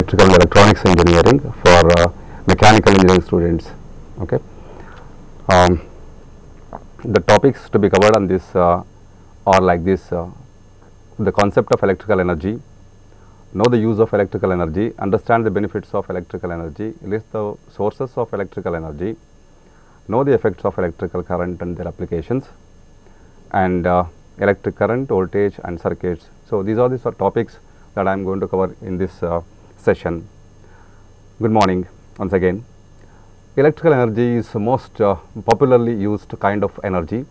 electrical and electronics engineering for mechanical engineering students. Okay. The topics to be covered on this are like this: the concept of electrical energy, know the use of electrical energy, understand the benefits of electrical energy, list the sources of electrical energy, know the effects of electrical current and their applications, and electric current, voltage and circuits. So, these are the topics that I am going to cover in this session. Good morning once again. Electrical energy is the most popularly used kind of energy.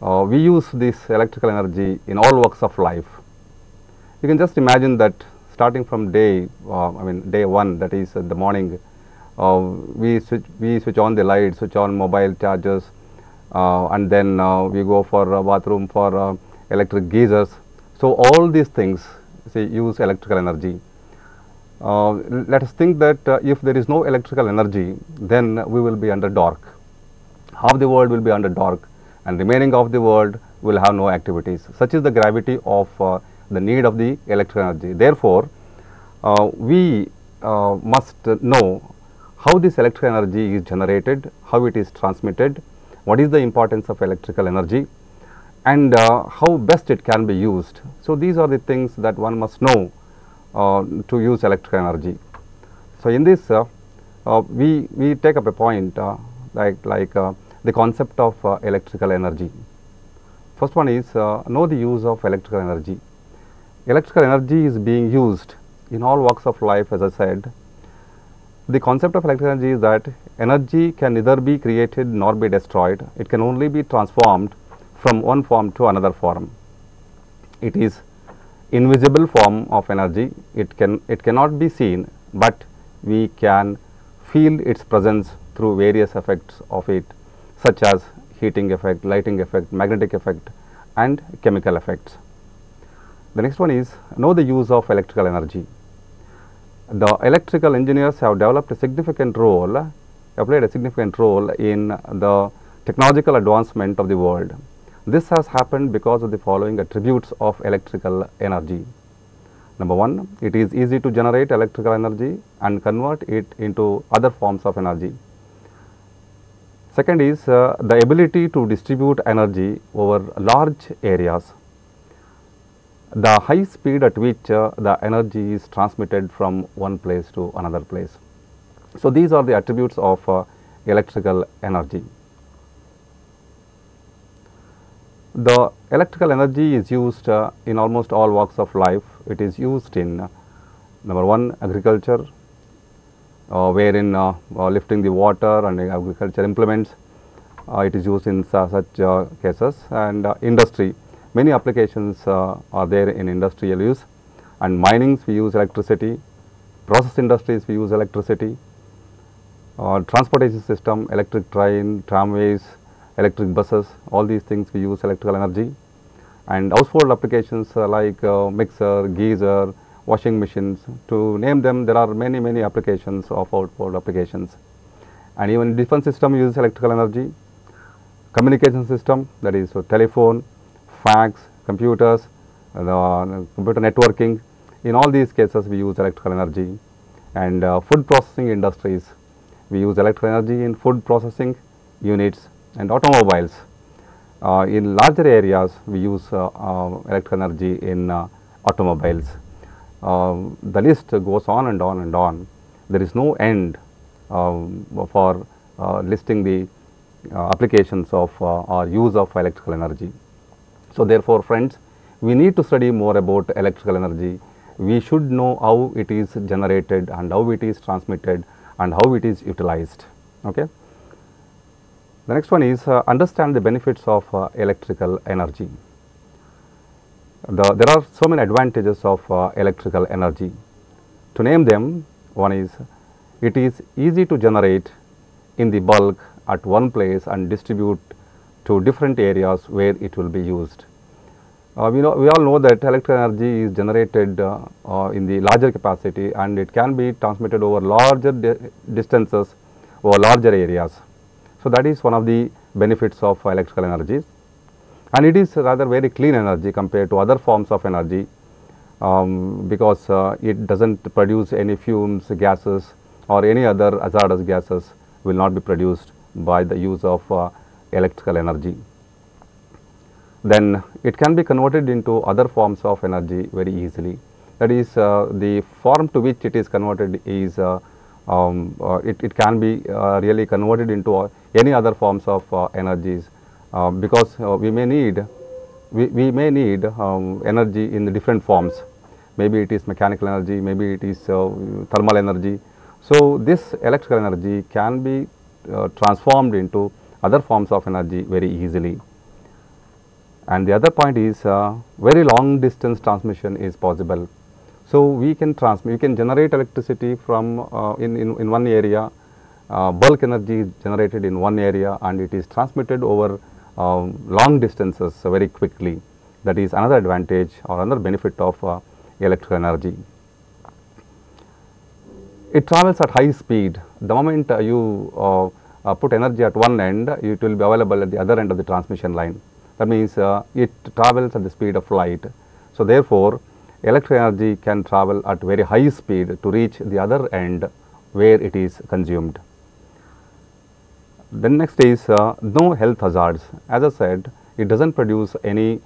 We use this electrical energy in all walks of life. You can just imagine that starting from day one, that is in the morning, we switch on the lights, switch on mobile chargers, and then we go for a bathroom for electric geysers. So, all these things use electrical energy. Let us think that if there is no electrical energy, then we will be under dark. Half the world will be under dark and remaining of the world will have no activities. Such is the gravity of the need of the electrical energy. Therefore, we must know how this electrical energy is generated, how it is transmitted, what is the importance of electrical energy, and how best it can be used. So, these are the things that one must know to use electrical energy. So, in this we take up a point like the concept of electrical energy. First one is know the use of electrical energy. Electrical energy is being used in all walks of life, as I said. The concept of electrical energy is that energy can neither be created nor be destroyed. It can only be transformed from one form to another form. It is invisible form of energy. It cannot be seen, but we can feel its presence through various effects of it, such as heating effect, lighting effect, magnetic effect and chemical effects. The next one is know the use of electrical energy. The electrical engineers have developed a significant role, played a significant role in the technological advancement of the world. This has happened because of the following attributes of electrical energy. Number one, it is easy to generate electrical energy and convert it into other forms of energy. Second is the ability to distribute energy over large areas. The high speed at which the energy is transmitted from one place to another place. So, these are the attributes of electrical energy. The electrical energy is used in almost all walks of life. It is used in number one, agriculture, wherein lifting the water and agriculture implements. It is used in such cases, and industry. Many applications are there in industrial use, and minings we use electricity, process industries we use electricity, transportation system, electric train, tramways, electric buses, all these things we use electrical energy, and household applications like mixer, geyser, washing machines, to name them, there are many applications of household applications. And even defense system uses electrical energy, communication system, that is telephone, fax, computers, computer networking, in all these cases we use electrical energy. And food processing industries, we use electrical energy in food processing units, and automobiles. In larger areas we use electrical energy in automobiles. The list goes on and on and on. There is no end for listing the applications of or use of electrical energy. So, therefore, friends, we need to study more about electrical energy. We should know how it is generated and how it is transmitted and how it is utilized. Okay. The next one is understand the benefits of electrical energy. There are so many advantages of electrical energy. To name them, one is it is easy to generate in the bulk at one place and distribute to different areas where it will be used. We all know that electrical energy is generated in the larger capacity, and it can be transmitted over larger distances over larger areas. So, that is one of the benefits of electrical energy, and it is rather very clean energy compared to other forms of energy. because it does not produce any fumes, gases or any other hazardous gases will not be produced by the use of electrical energy. Then it can be converted into other forms of energy very easily. That is, the form to which it is converted is it can be really converted into any other forms of energies, because we may need energy in the different forms. Maybe it is mechanical energy, maybe it is thermal energy. So, this electrical energy can be transformed into other forms of energy very easily. And the other point is very long distance transmission is possible. So, we can generate electricity from in one area, bulk energy is generated in one area and it is transmitted over long distances very quickly. That is another advantage or another benefit of electrical energy. It travels at high speed. The moment you put energy at one end, it will be available at the other end of the transmission line. That means it travels at the speed of light. So, therefore, electric energy can travel at very high speed to reach the other end where it is consumed. Then next is no health hazards. As I said, it does not produce any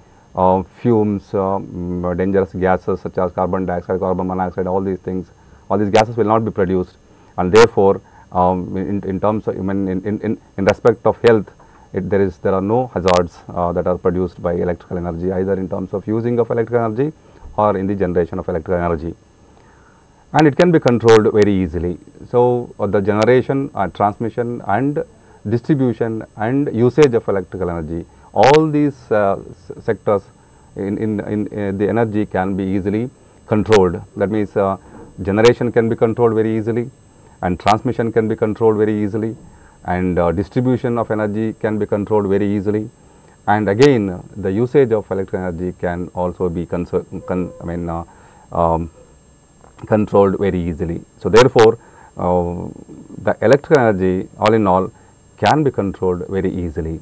fumes, dangerous gases such as carbon dioxide, carbon monoxide, all these things, all these gases will not be produced, and therefore, in terms of in respect of health, there are no hazards that are produced by electrical energy, either in terms of using of electrical energy or in the generation of electrical energy, and it can be controlled very easily. So, the generation, transmission and distribution and usage of electrical energy, all these sectors in the energy can be easily controlled. That means generation can be controlled very easily and transmission can be controlled very easily, and distribution of energy can be controlled very easily, and again the usage of electrical energy can also be controlled very easily. So, therefore, the electrical energy all in all can be controlled very easily.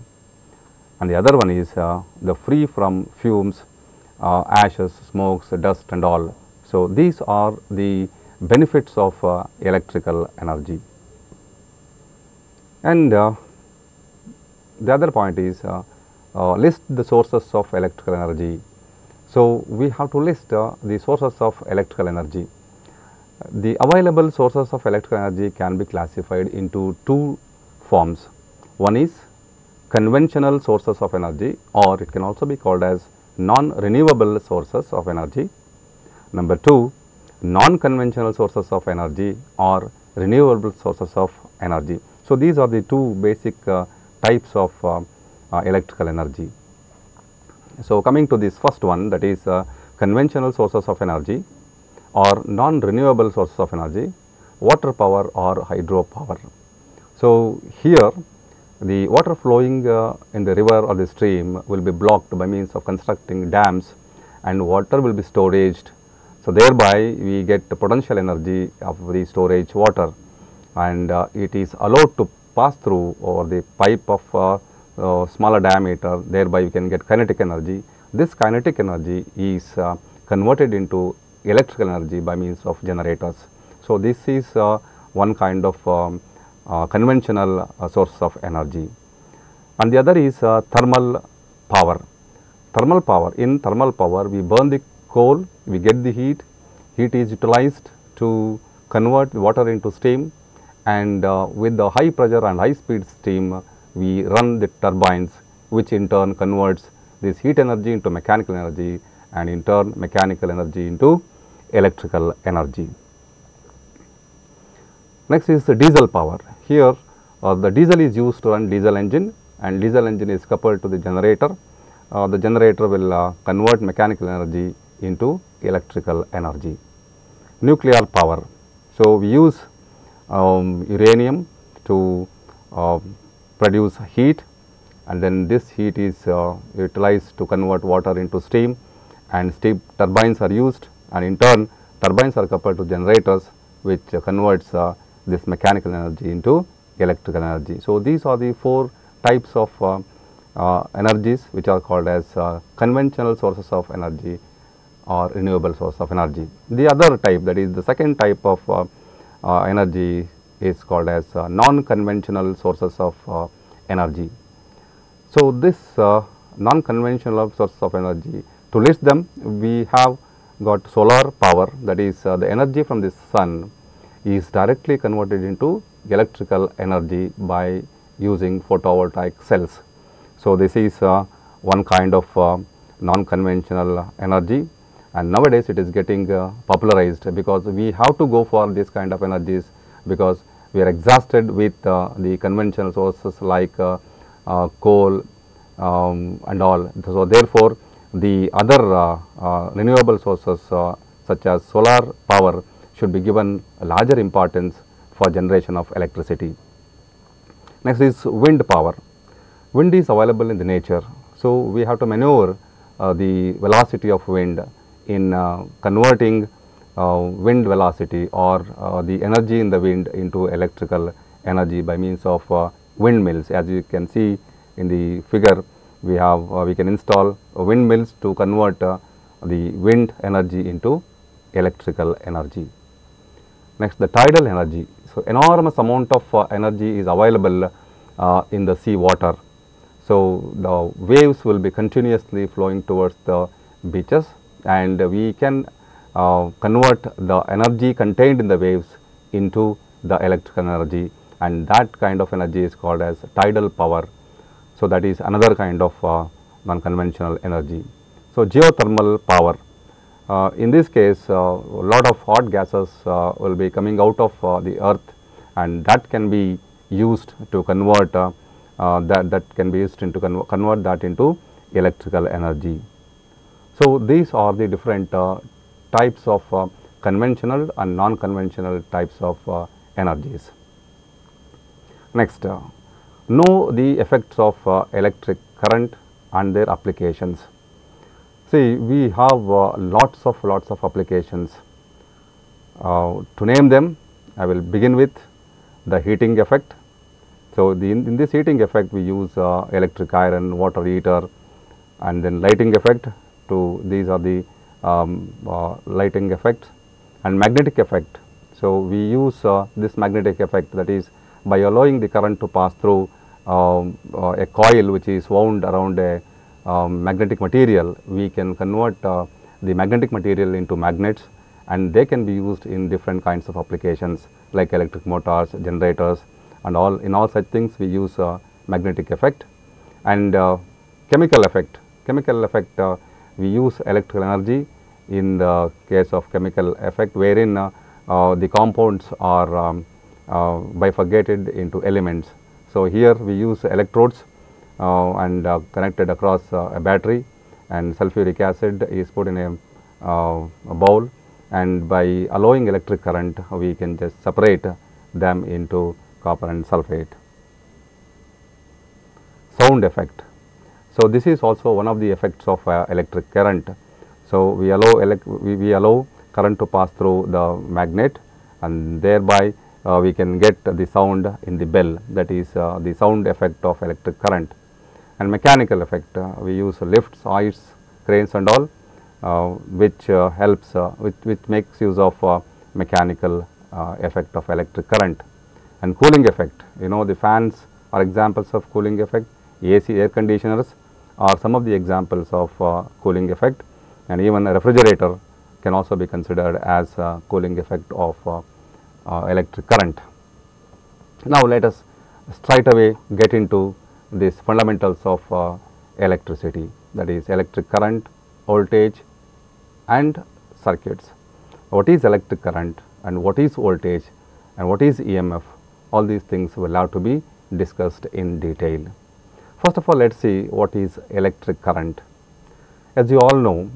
And the other one is the free from fumes, ashes, smokes, dust and all. So, these are the benefits of electrical energy. And the other point is list the sources of electrical energy. So, we have to list the sources of electrical energy. The available sources of electrical energy can be classified into two forms. One is conventional sources of energy, or it can also be called as non-renewable sources of energy. Number 2, non-conventional sources of energy or renewable sources of energy. So, these are the two basic types of electrical energy. So, coming to this first one, that is conventional sources of energy or non-renewable sources of energy, water power or hydro power. So, here the water flowing in the river or the stream will be blocked by means of constructing dams, and water will be storaged. So, thereby we get the potential energy of the storage water, and it is allowed to pass through over the pipe of smaller diameter, thereby we can get kinetic energy. This kinetic energy is converted into electrical energy by means of generators. So, this is one kind of conventional source of energy, and the other is thermal power. Thermal power, in thermal power we burn the coal, we get the heat is utilized to convert water into steam, and with the high pressure and high speed steam we run the turbines, which in turn converts this heat energy into mechanical energy, and in turn mechanical energy into electrical energy. Next is the diesel power. Here the diesel is used to run diesel engine, and diesel engine is coupled to the generator. The generator will convert mechanical energy into electrical energy. Nuclear power. So, we use uranium to produce heat, and then this heat is utilized to convert water into steam, and steam turbines are used, and in turn turbines are coupled to generators, which converts this mechanical energy into electrical energy. So, these are the four types of energies which are called as conventional sources of energy, or renewable source of energy. The other type, that is the second type of energy, is called as non-conventional sources of energy. So, this non-conventional sources of energy, to list them, we have got solar power, that is the energy from the sun is directly converted into electrical energy by using photovoltaic cells. So, this is one kind of non-conventional energy, and nowadays it is getting popularized, because we have to go for this kind of energies, because we are exhausted with the conventional sources like coal and all. So, therefore, the other renewable sources such as solar power should be given a larger importance for generation of electricity. Next is wind power. Wind is available in the nature. So, we have to maneuver the velocity of wind in converting wind velocity or the energy in the wind into electrical energy by means of windmills. As you can see in the figure, we have we can install windmills to convert the wind energy into electrical energy. Next, the tidal energy. So, enormous amount of energy is available in the sea water. So, the waves will be continuously flowing towards the beaches, and we can convert the energy contained in the waves into the electrical energy, and that kind of energy is called as tidal power. So, that is another kind of non-conventional energy. So, geothermal power. In this case, a lot of hot gases will be coming out of the earth, and that can be used to convert that can be used into convert that into electrical energy. So, these are the different types of conventional and non-conventional types of energies. Next, know the effects of electric current and their applications. See, we have lots of applications. To name them, I will begin with the heating effect. So, in this heating effect, we use electric iron, water heater, and then lighting effect. These are the lighting effects, and magnetic effect. So, we use this magnetic effect, that is by allowing the current to pass through a coil which is wound around a magnetic material. We can convert the magnetic material into magnets, and they can be used in different kinds of applications like electric motors, generators, and all. In all such things we use magnetic effect. And chemical effect. Chemical effect, we use electrical energy in the case of chemical effect, wherein the compounds are bifurcated into elements. So, here we use electrodes and connected across a battery, and sulfuric acid is put in a bowl, and by allowing electric current we can just separate them into copper and sulphate. Sound effect. So, this is also one of the effects of electric current. So, we allow current to pass through the magnet, and thereby we can get the sound in the bell, that is the sound effect of electric current. And mechanical effect, we use lifts, hoists, cranes and all, which helps which makes use of mechanical effect of electric current. And cooling effect, the fans are examples of cooling effect, AC air conditioners are some of the examples of cooling effect, and even a refrigerator can also be considered as cooling effect of electric current. Now, let us straight away get into these fundamentals of electricity, that is electric current, voltage and circuits. What is electric current and what is voltage and what is EMF? All these things will have to be discussed in detail. First of all, let us see what is electric current. As you all know,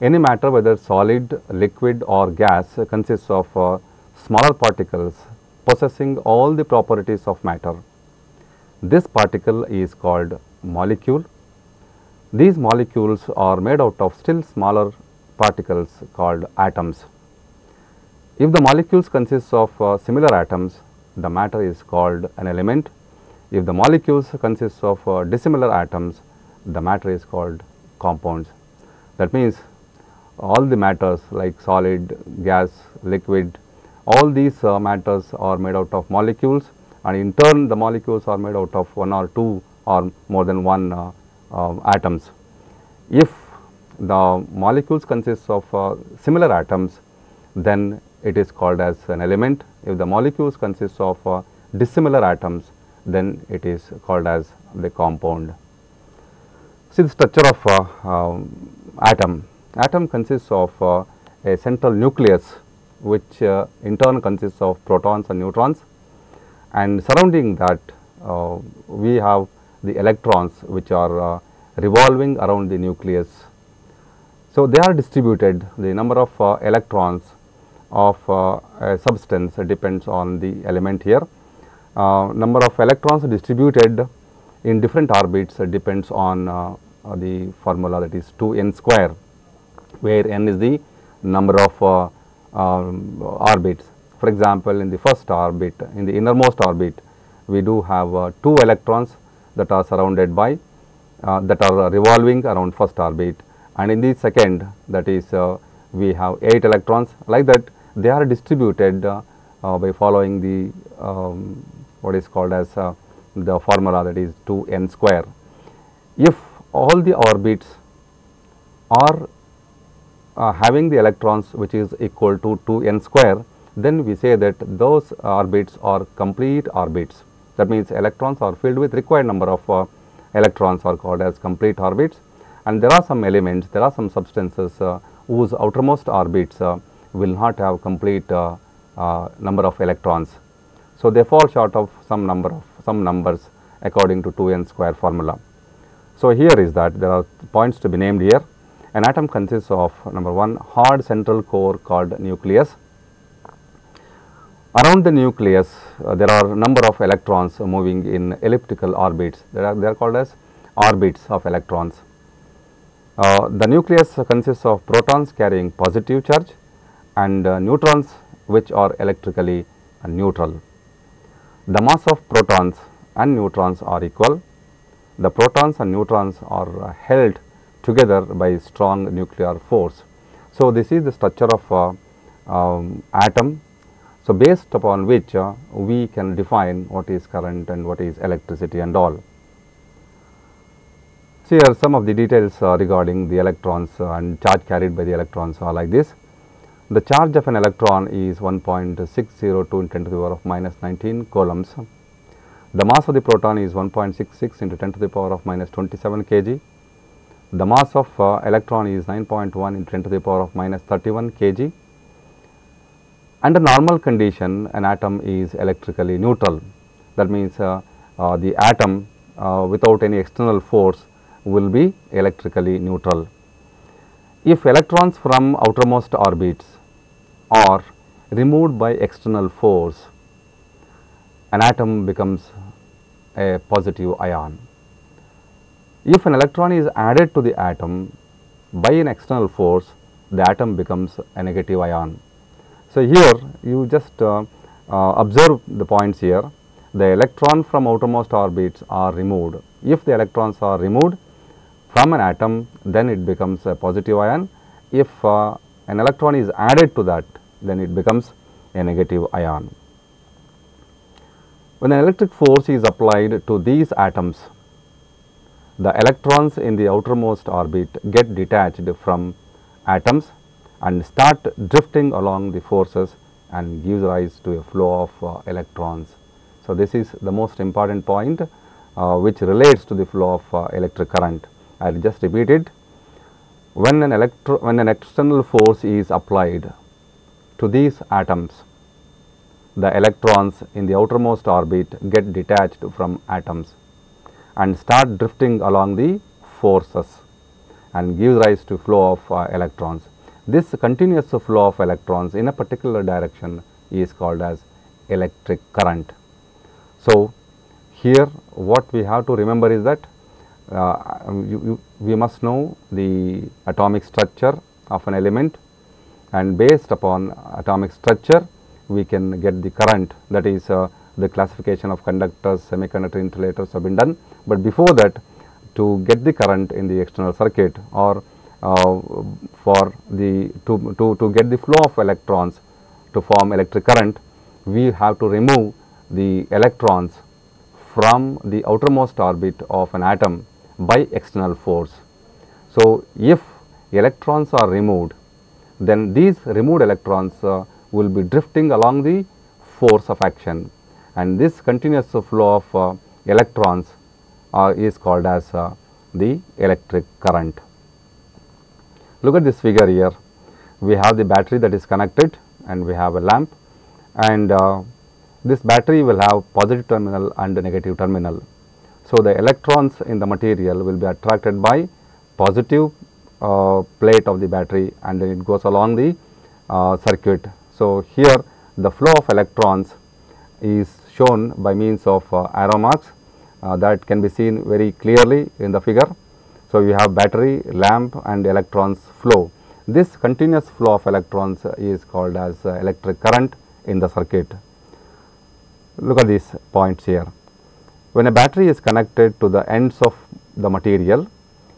any matter, whether solid, liquid or gas, consists of smaller particles possessing all the properties of matter. This particle is called molecule. These molecules are made out of still smaller particles called atoms. If the molecules consist of similar atoms, the matter is called an element. If the molecules consist of dissimilar atoms, the matter is called compounds. That means, all the matters like solid, gas, liquid, all these matters are made out of molecules, and in turn the molecules are made out of one or two or more than one atoms. If the molecules consist of similar atoms, then it is called as an element. If the molecules consist of dissimilar atoms, then it is called as the compound. See the structure of atom. Atom consists of a central nucleus, which in turn consists of protons and neutrons, and surrounding that we have the electrons, which are revolving around the nucleus. So, they are distributed. The number of electrons of a substance depends on the element here. Number of electrons distributed in different orbits depends on the formula, that is 2n square, where n is the number of orbits. For example, in the first orbit, in the innermost orbit, we do have 2 electrons that are surrounded by that are revolving around first orbit, and in the second, that is we have 8 electrons. Like that, they are distributed by following the what is called as the formula, that is 2n square. If all the orbits are having the electrons which is equal to 2n square, then we say that those orbits are complete orbits. That means electrons are filled with required number of electrons are called as complete orbits, and there are some elements, there are some substances whose outermost orbits will not have complete number of electrons. So, they fall short of some numbers according to 2n square formula. So, here is that there are points to be named here. An atom consists of number 1, hard central core called nucleus. Around the nucleus there are number of electrons moving in elliptical orbits. They are called as orbits of electrons. The nucleus consists of protons carrying positive charge and neutrons which are electrically neutral. The mass of protons and neutrons are equal. The protons and neutrons are held together by strong nuclear force. So, this is the structure of atom. So, based upon which we can define what is current and what is electricity and all. So, here some of the details regarding the electrons and charge carried by the electrons are like this. The charge of an electron is 1.602 in 10 to the power of minus 19 coulombs. The mass of the proton is 1.66 into 10 to the power of minus 27 kg. The mass of electron is 9.1 into 10 to the power of minus 31 kg. Under normal condition, an atom is electrically neutral. That means the atom without any external force will be electrically neutral. If electrons from outermost orbits are removed by external force, an atom becomes a positive ion. If an electron is added to the atom by an external force, the atom becomes a negative ion. So, here you just observe the points here. The electron from outermost orbits are removed. If the electrons are removed from an atom, then it becomes a positive ion. If an electron is added to that, then it becomes a negative ion. When an electric force is applied to these atoms, the electrons in the outermost orbit get detached from atoms and start drifting along the forces and gives rise to a flow of electrons. So, this is the most important point which relates to the flow of electric current. I will just repeat it. When an external force is applied to these atoms, the electrons in the outermost orbit get detached from atoms and start drifting along the forces and gives rise to flow of electrons. This continuous flow of electrons in a particular direction is called as electric current. So, here what we have to remember is that we must know the atomic structure of an element, and based upon atomic structure we can get the current, that is the classification of conductors, semiconductor insulators have been done. But before that, to get the current in the external circuit or for the to get the flow of electrons to form electric current, we have to remove the electrons from the outermost orbit of an atom by external force. So, if electrons are removed, then these removed electrons will be drifting along the force of action, and this continuous flow of electrons is called as the electric current. Look at this figure here. We have the battery that is connected and we have a lamp, and this battery will have positive terminal and a negative terminal. So, the electrons in the material will be attracted by positive plate of the battery, and then it goes along the circuit. So, here the flow of electrons is shown by means of arrow marks that can be seen very clearly in the figure. So, you have battery, lamp and electrons flow. This continuous flow of electrons is called as electric current in the circuit. Look at these points here. When a battery is connected to the ends of the material,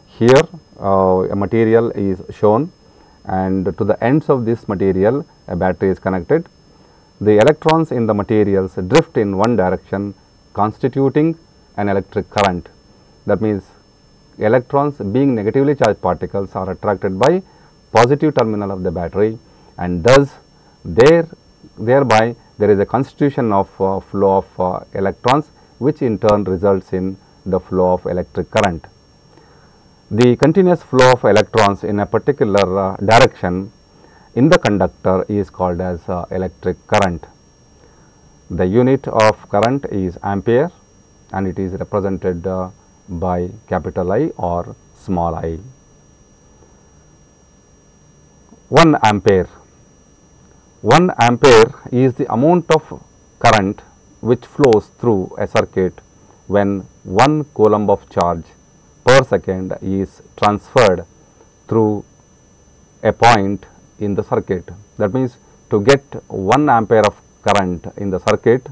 here a material is shown, and to the ends of this material a battery is connected. The electrons in the materials drift in one direction, constituting an electric current. That means, electrons being negatively charged particles are attracted by positive terminal of the battery, and thus thereby there is a constitution of flow of electrons, which in turn results in the flow of electric current. The continuous flow of electrons in a particular direction in the conductor is called as electric current. The unit of current is ampere, and it is represented by capital I or small I. 1 ampere. 1 ampere is the amount of current which flows through a circuit when 1 coulomb of charge per second is transferred through a point in the circuit. That means, to get 1 ampere of current in the circuit,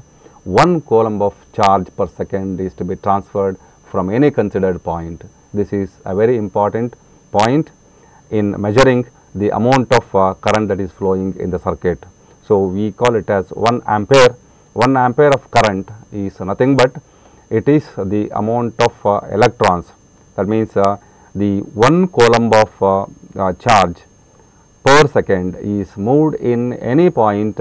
1 coulomb of charge per second is to be transferred from any considered point. This is a very important point in measuring the amount of current that is flowing in the circuit. So, we call it as 1 ampere. 1 ampere of current is nothing but it is the amount of electrons. That means, the 1 coulomb of charge per second is moved in any point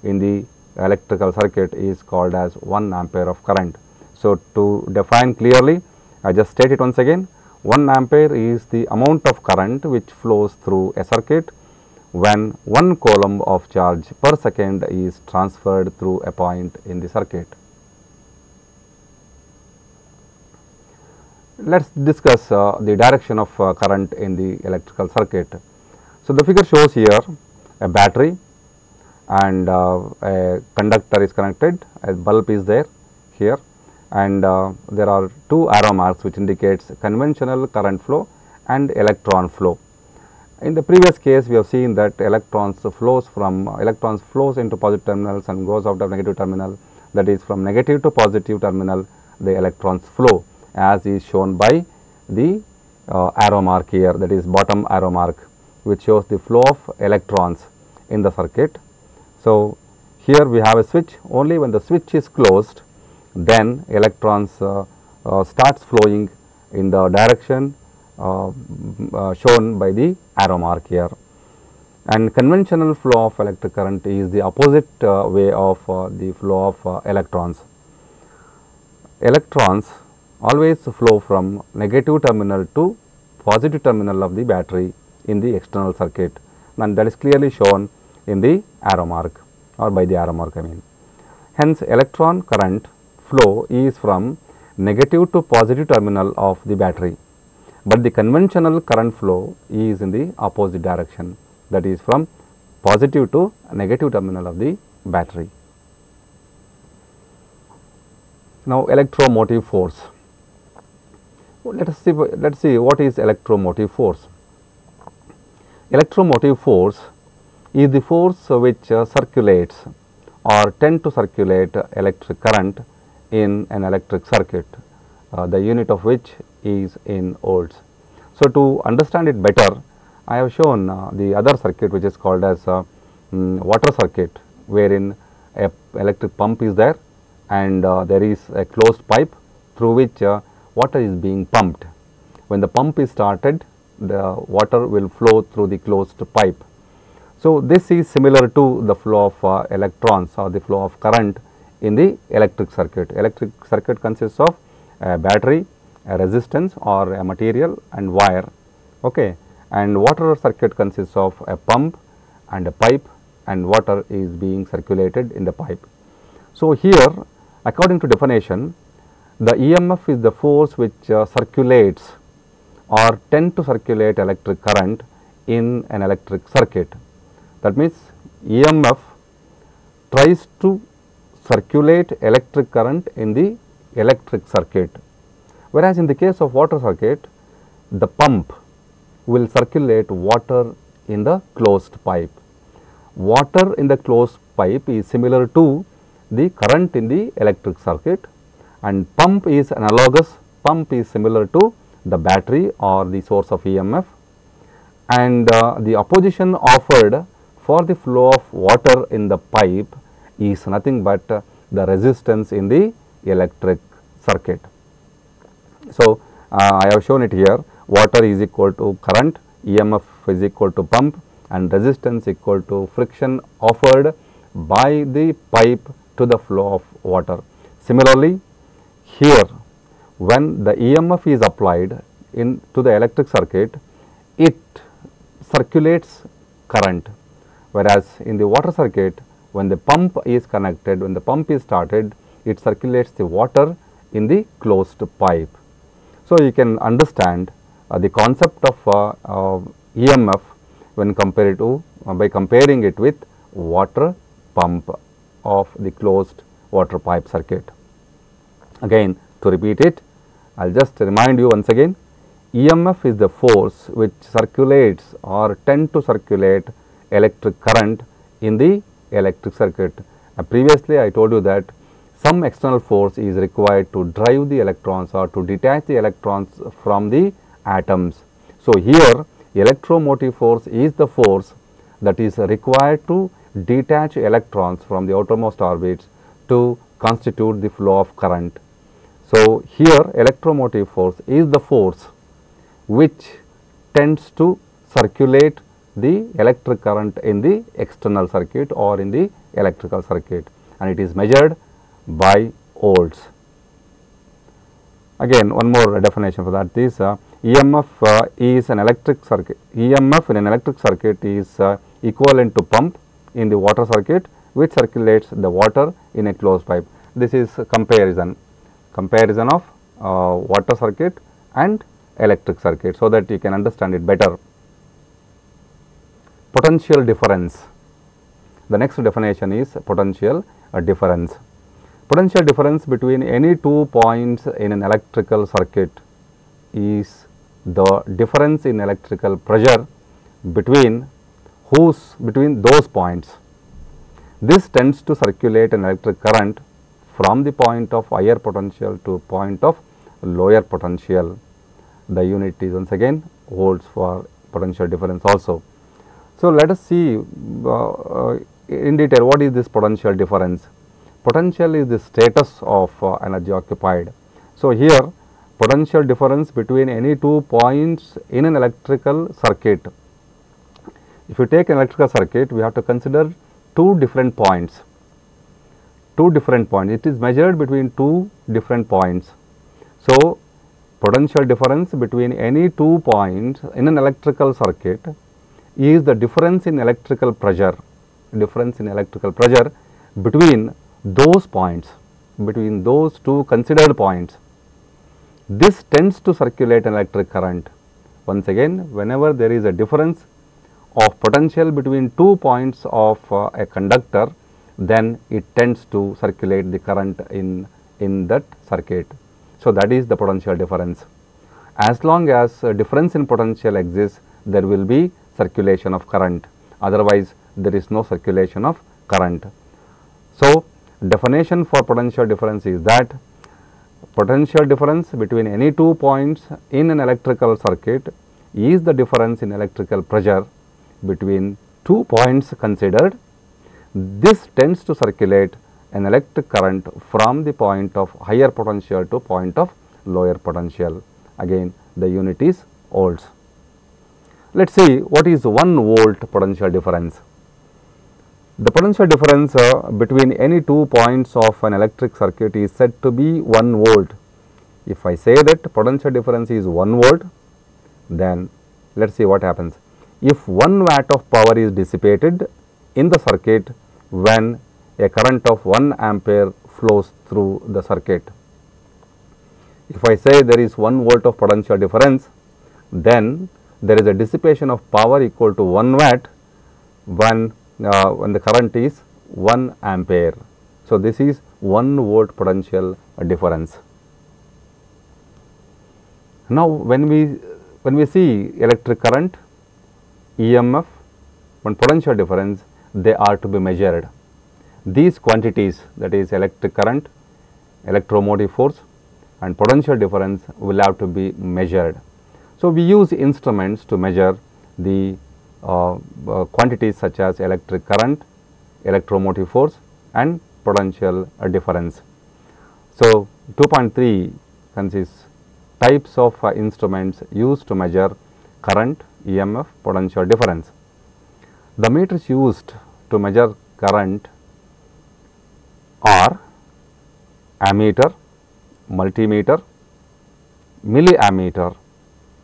in the electrical circuit is called as 1 ampere of current. So, to define clearly, I just state it once again. 1 ampere is the amount of current which flows through a circuit when 1 coulomb of charge per second is transferred through a point in the circuit. Let us discuss the direction of current in the electrical circuit. So, the figure shows here a battery, and a conductor is connected, a bulb is there here, and there are 2 arrow marks which indicates conventional current flow and electron flow. In the previous case, we have seen that electrons flows into positive terminals and goes out of negative terminal, that is from negative to positive terminal the electrons flow, as is shown by the arrow mark here, that is bottom arrow mark, which shows the flow of electrons in the circuit. So, here we have a switch. Only when the switch is closed, then electrons starts flowing in the direction shown by the arrow mark here. And conventional flow of electric current is the opposite way of the flow of electrons. Electrons always flow from negative terminal to positive terminal of the battery in the external circuit, and that is clearly shown in the arrow mark or by the arrow mark I mean. Hence, electron current flow is from negative to positive terminal of the battery, but the conventional current flow is in the opposite direction, that is from positive to negative terminal of the battery. Now, electromotive force. Let us see what is electromotive force. Electromotive force is the force which circulates or tend to circulate electric current in an electric circuit, the unit of which is in volts. So, to understand it better, I have shown the other circuit which is called as water circuit, wherein a electric pump is there and there is a closed pipe through which water is being pumped. When the pump is started, the water will flow through the closed pipe. So, this is similar to the flow of electrons or the flow of current in the electric circuit. Electric circuit consists of a battery, a resistance or a material and wire, okay. And water circuit consists of a pump and a pipe, and water is being circulated in the pipe. So, here according to definition, the EMF is the force which circulates or tend to circulate electric current in an electric circuit. That means, EMF tries to circulate electric current in the electric circuit, whereas in the case of water circuit, the pump will circulate water in the closed pipe. Water in the closed pipe is similar to the current in the electric circuit, and pump is analogous. Pump is similar to the battery or the source of EMF, and the opposition offered for the flow of water in the pipe is nothing but the resistance in the electric circuit. So, I have shown it here. Water is equal to current, EMF is equal to pump, and resistance equal to friction offered by the pipe to the flow of water. Similarly, here when the EMF is applied to the electric circuit, it circulates current, whereas in the water circuit, when the pump is connected, when the pump is started, it circulates the water in the closed pipe. So, you can understand the concept of EMF when compared to by comparing it with water pump of the closed water pipe circuit. Again, to repeat it, I will just remind you once again, EMF is the force which circulates or tend to circulate electric current in the electric circuit. Previously, I told you that some external force is required to drive the electrons or to detach the electrons from the atoms. So, here electromotive force is the force that is required to detach electrons from the outermost orbits to constitute the flow of current. So, here electromotive force is the force which tends to circulate the electric current in the external circuit or in the electrical circuit, and it is measured by volts. Again, one more definition for that is EMF is an electric circuit. EMF in an electric circuit is equivalent to pump in the water circuit, which circulates the water in a closed pipe. This is comparison of water circuit and electric circuit, so that you can understand it better. Potential difference. The next definition is potential difference. Potential difference between any 2 points in an electrical circuit is the difference in electrical pressure between those points. This tends to circulate an electric current from the point of higher potential to point of lower potential. The unit is once again volts for potential difference also. So, let us see in detail what is this potential difference. Potential is the status of energy occupied. So, here potential difference between any 2 points in an electrical circuit. If you take an electrical circuit, we have to consider two different points. It is measured between 2 different points. So, potential difference between any 2 points in an electrical circuit is the difference in electrical pressure, between those points, between those 2 considered points. This tends to circulate an electric current. Once again, whenever there is a difference of potential between 2 points of a conductor, then it tends to circulate the current in that circuit. So, that is the potential difference. As long as a difference in potential exists, there will be circulation of current, otherwise there is no circulation of current. So, definition for potential difference is that potential difference between any 2 points in an electrical circuit is the difference in electrical pressure between two points considered. This tends to circulate an electric current from the point of higher potential to point of lower potential. Again, the unit is volts. Let us see what is 1 volt potential difference. The potential difference between any 2 points of an electric circuit is said to be 1 volt. If I say that potential difference is 1 volt, then let us see what happens. If 1 watt of power is dissipated in the circuit when a current of 1 ampere flows through the circuit. If I say there is 1 volt of potential difference, then there is a dissipation of power equal to 1 watt when the current is 1 ampere. So, this is 1 volt potential difference. Now, when we see electric current, EMF and potential difference, they are to be measured. These quantities, that is electric current, electromotive force and potential difference, will have to be measured. So, we use instruments to measure the quantities such as electric current, electromotive force and potential difference. So, 2.3 consists types of instruments used to measure current, EMF, potential difference. The meters used to measure current are ammeter, multimeter, milliammeter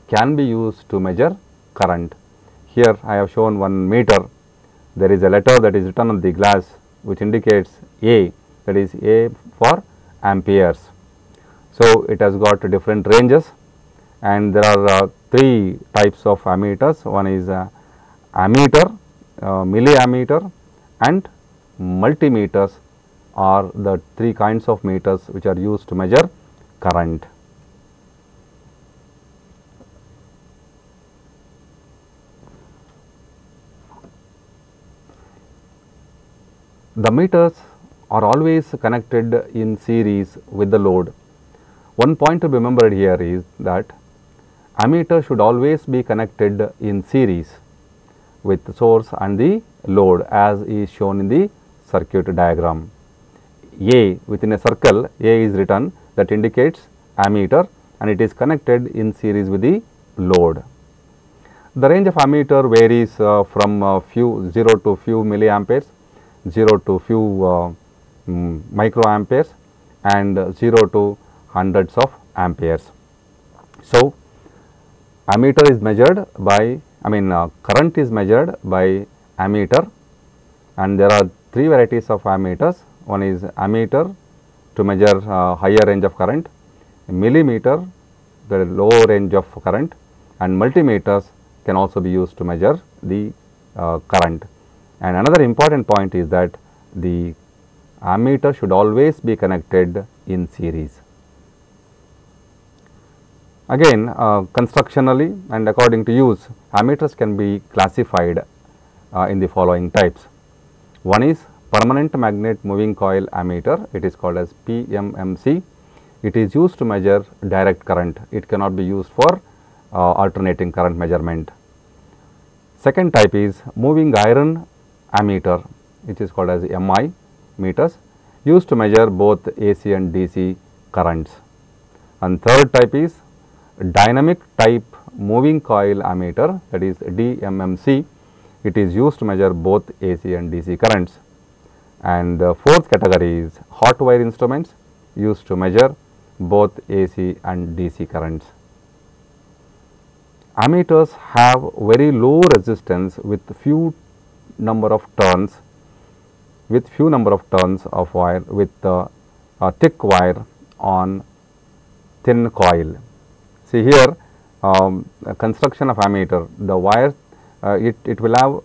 can be used to measure current. Here I have shown one meter. There is a letter that is written on the glass which indicates A, that is A for amperes. So, it has got different ranges and there are 3 types of ammeters. One is ammeter, milliammeter and multimeters are the 3 kinds of meters which are used to measure current. The meters are always connected in series with the load. One point to be remembered here is that ammeter should always be connected in series with the source and the load as is shown in the circuit diagram. A within a circle, A is written, that indicates ammeter and it is connected in series with the load. The range of ammeter varies from few 0 to few milliamperes, 0 to few microamperes and 0 to hundreds of amperes. So, ammeter is measured by, current is measured by ammeter and there are 3 varieties of ammeters. One is ammeter to measure higher range of current, millimeter the low range of current and multimeters can also be used to measure the current. And another important point is that the ammeter should always be connected in series. Again, constructionally and according to use, ammeters can be classified in the following types. One is permanent magnet moving coil ammeter, it is called as PMMC. It is used to measure direct current, it cannot be used for alternating current measurement. Second type is moving iron ammeter, which is called as MI meters, used to measure both AC and DC currents. And third type is dynamic type moving coil ammeter, that is DMMC, it is used to measure both AC and DC currents. And the fourth category is hot wire instruments used to measure both AC and DC currents. Ammeters have very low resistance with few number of turns of wire with a thick wire on thin coil. See here construction of ammeter, the wire it will have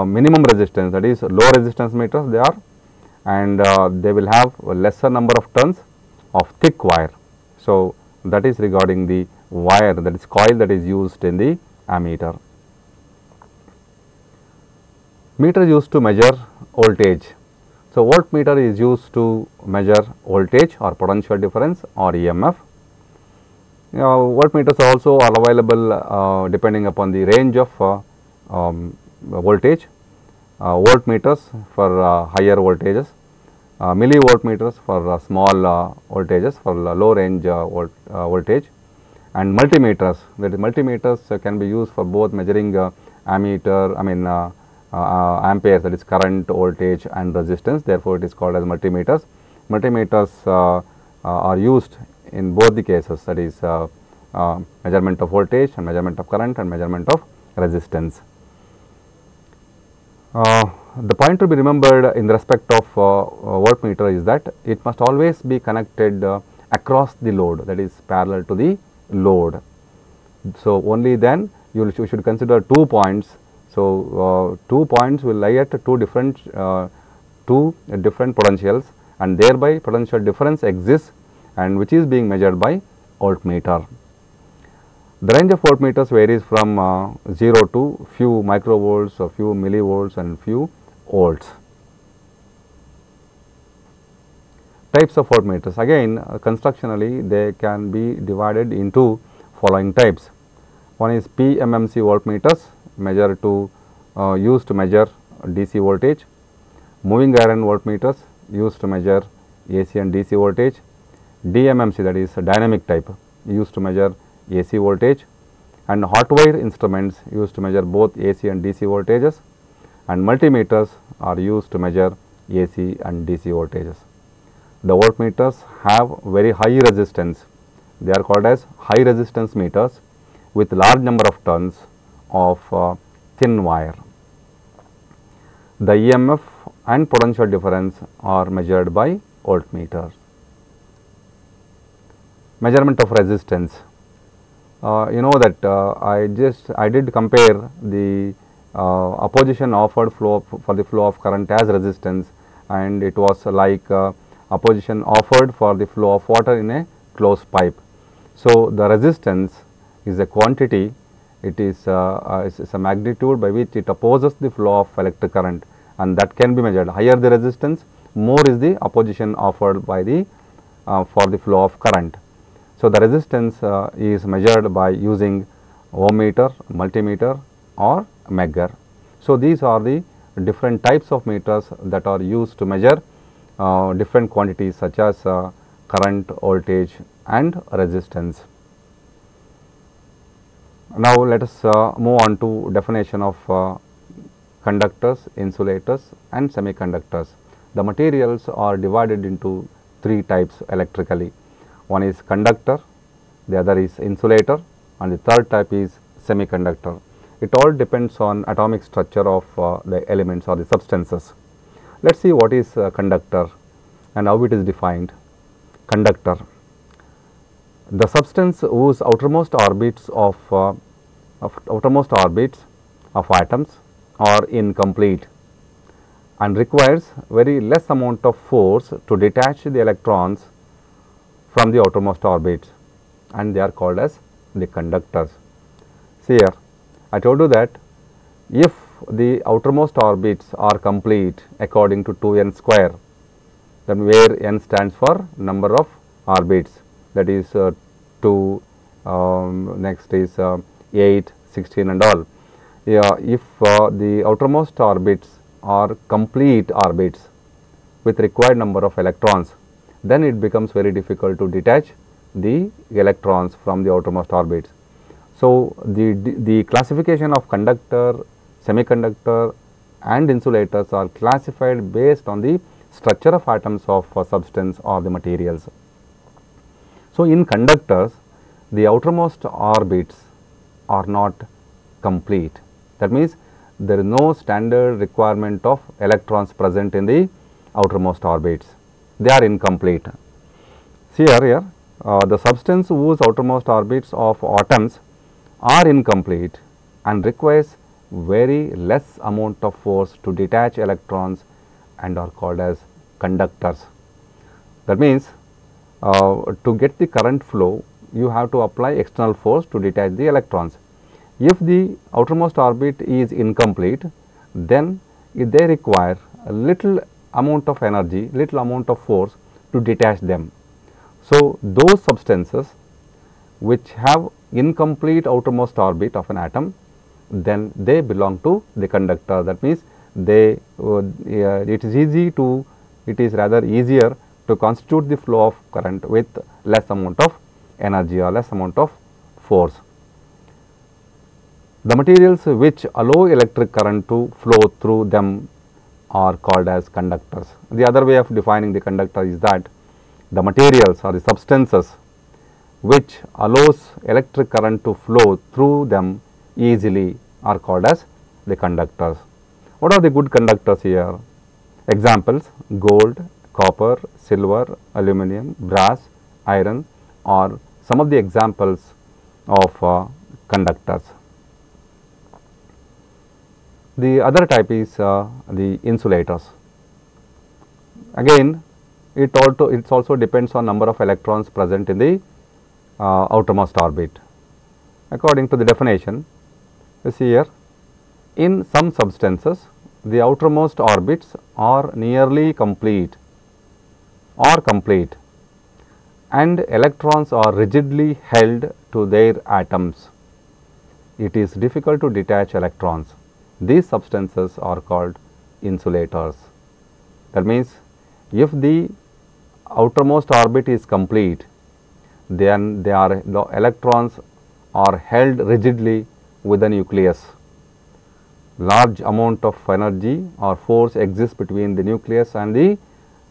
minimum resistance, that is low resistance meters they are, and they will have a lesser number of turns of thick wire. So, that is regarding the wire, that is coil that is used in the ammeter. Meter used to measure voltage. So, voltmeter is used to measure voltage or potential difference or EMF. Voltmeters also are available depending upon the range of voltage. Voltmeters for higher voltages, millivoltmeters for small voltages for low range voltage, and multimeters. That is, multimeters can be used for both measuring ammeter, amperes, that is current, voltage and resistance. Therefore, it is called as multimeters. Multimeters are used in both the cases, that is measurement of voltage and measurement of current and measurement of resistance. The point to be remembered in respect of voltmeter is that it must always be connected across the load, that is parallel to the load. So, only then you should consider 2 points. So, 2 points will lie at two different potentials, and thereby potential difference exists, and which is being measured by voltmeter. The range of voltmeters varies from 0 to few microvolts or few millivolts and few volts. Types of voltmeters, again constructionally they can be divided into following types. One is PMMC voltmeters, used to measure DC voltage. Moving iron voltmeters, used to measure AC and DC voltage. DMMC, that is dynamic type, used to measure AC voltage, and hot wire instruments used to measure both AC and DC voltages, and multimeters are used to measure AC and DC voltages. The voltmeters have very high resistance. They are called as high resistance meters with large number of turns of thin wire. The EMF and potential difference are measured by voltmeters. Measurement of resistance. You know that I did compare the opposition offered for the flow of current as resistance, and it was like opposition offered for the flow of water in a closed pipe. So, the resistance is a quantity, it is a magnitude by which it opposes the flow of electric current, and that can be measured. Higher the resistance, more is the opposition offered by the for the flow of current. So, the resistance is measured by using ohm meter, multimeter or megger. So, these are the different types of meters that are used to measure different quantities such as current, voltage and resistance. Now, let us move on to definition of conductors, insulators and semiconductors. The materials are divided into 3 types electrically. One is conductor, the other is insulator, and the third type is semiconductor. It all depends on atomic structure of the elements or the substances. Let us see what is conductor and how it is defined. Conductor, the substance whose outermost orbits of atoms are incomplete and requires very less amount of force to detach the electrons from the outermost orbits, and they are called as the conductors. See here, I told you that if the outermost orbits are complete according to 2n square, then where n stands for number of orbits, that is 2, next is 8, 16 and all. If the outermost orbits are complete orbits with required number of electrons, then it becomes very difficult to detach the electrons from the outermost orbits. So, the classification of conductor, semiconductor and insulators are classified based on the structure of atoms of substance or the materials. So, in conductors, the outermost orbits are not complete. That means, there is no standard requirement of electrons present in the outermost orbits. They are incomplete. See here, the substance whose outermost orbits of atoms are incomplete and requires very less amount of force to detach electrons and are called as conductors. That means, to get the current flow, you have to apply external force to detach the electrons. If the outermost orbit is incomplete, then they require a little amount of energy, little amount of force to detach them. So, those substances which have incomplete outermost orbit of an atom, then they belong to the conductor. That means, they it is rather easier to constitute the flow of current with less amount of energy or less amount of force. The materials which allow electric current to flow through them are called as conductors. The other way of defining the conductor is that the materials or the substances which allows electric current to flow through them easily are called as the conductors. What are the good conductors here? Examples: gold, copper, silver, aluminum, brass, iron are some of the examples of conductors. The other type is the insulators. Again, it also depends on number of electrons present in the outermost orbit. According to the definition, you see here, in some substances the outermost orbits are nearly complete and electrons are rigidly held to their atoms. It is difficult to detach electrons. These substances are called insulators. That means, if the outermost orbit is complete, then the electrons are held rigidly with the nucleus. Large amount of energy or force exists between the nucleus and the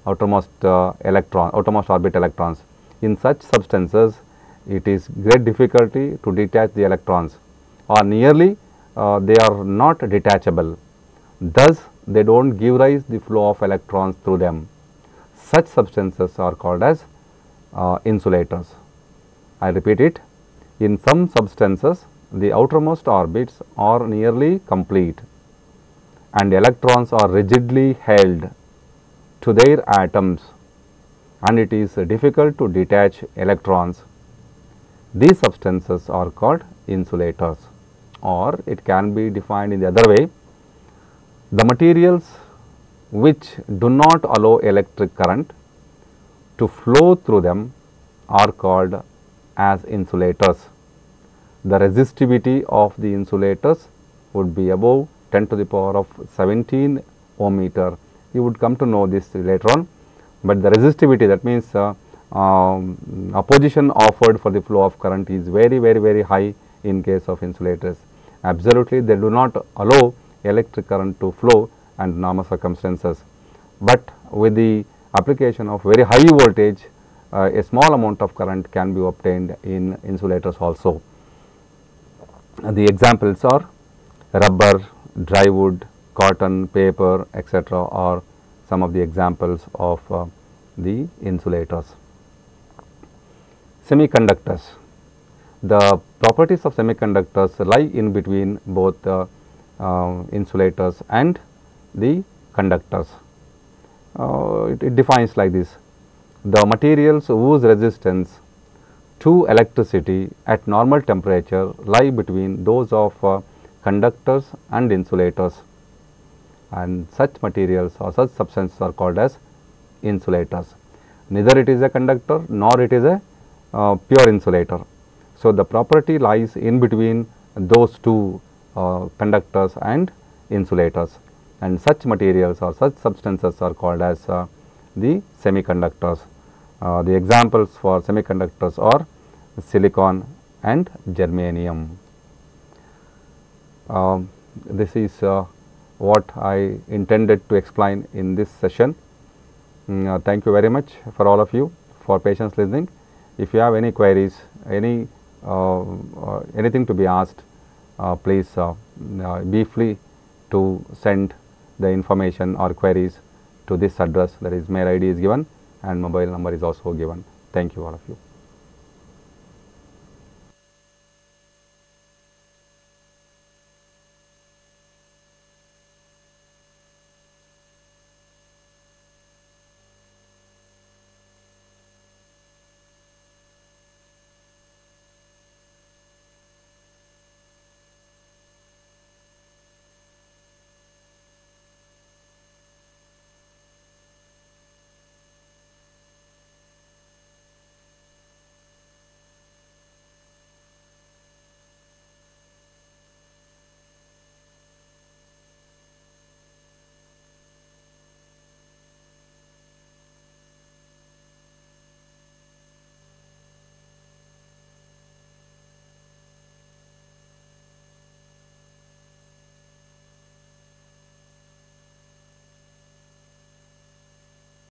outermost orbit electrons. In such substances, it is great difficulty to detach the electrons, or nearly they are not detachable. Thus, they do not give rise the flow of electrons through them. Such substances are called as insulators. I repeat it, in some substances the outermost orbits are nearly complete and electrons are rigidly held to their atoms, and it is difficult to detach electrons. These substances are called insulators, or it can be defined in the other way: the materials which do not allow electric current to flow through them are called as insulators. The resistivity of the insulators would be above 10 to the power of 17 ohm meter. You would come to know this later on, but the resistivity, that means opposition offered for the flow of current, is very high in case of insulators. Absolutely, they do not allow electric current to flow under normal circumstances, but with the application of very high voltage, a small amount of current can be obtained in insulators also. The examples are rubber, dry wood, cotton, paper, etc. are some of the examples of the insulators. Semiconductors. The properties of semiconductors lie in between both the insulators and the conductors. It defines like this: the materials whose resistance to electricity at normal temperature lie between those of conductors and insulators, and such materials or such substances are called as insulators. Neither it is a conductor nor it is a pure insulator. So, the property lies in between those two conductors and insulators, and such materials or such substances are called as the semiconductors. The examples for semiconductors are silicon and germanium. This is what I intended to explain in this session. Thank you very much for all of you for patience listening. If you have any queries, anything to be asked, please be free to send the information or queries to this address. That is, mail ID is given and mobile number is also given. Thank you all of you.